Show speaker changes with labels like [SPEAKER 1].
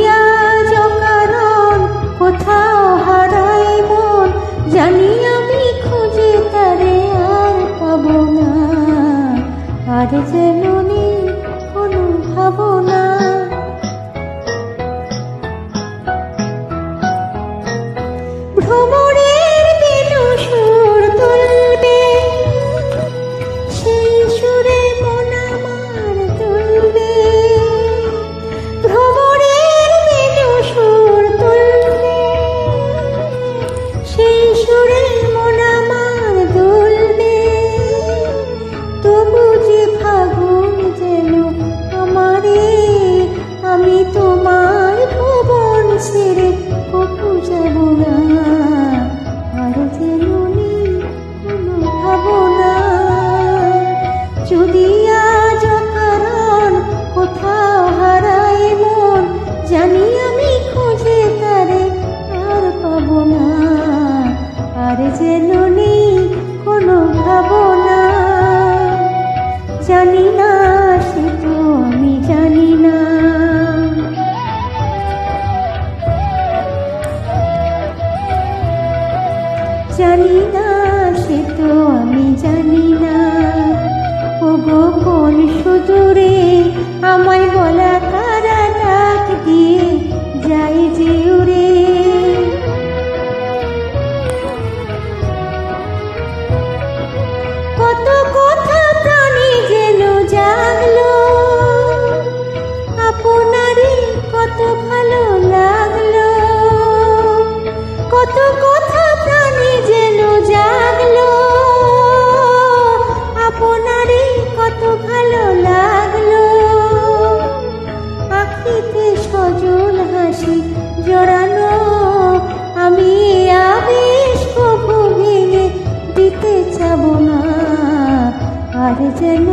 [SPEAKER 1] আজ অকারণ কোথাও হারাই মন, জানি আমি খুঁজে তারে আর পাবো না, আর যেন নেই কোনো ভাবনা। ভ্রমরের দিন সুর তুলবে, সেই সুরে মন আমার তুলবে। ভ্রমরের দিন সুর তুলবে, সেই সুরে মন আমার দুলবে। তবু যে ফাগুন যেন আমারে, আমি তোমার ভুবন ছেড়ে কবু যাব না, আর যেন নেই কোনো ভাবনা। যদি আজ অকারণ কোথাও হারাই মন, জানি আমি খুঁজে তারে আর পাবো না, আর যেন নেই কোনো ভাবনা। জানি না সে তো আমি জানি না, জানি না সে তো আমি জানি না। ওগো কোন সুদূরে আমায় বলা কারা ডাক দিয়ে যাই যে উড়ে। কত কথা প্রাণে যেন জাগলো, আপনারই কত ভালো লাগলো। কত কথা প্রাণে যেন জাগলো, আপনারই কত ভালো লাগলো। আখিতে সজল হাসি জড়ানো, আমি আবেশ কবু ভেঙে দিতে চাবো না, আর যেন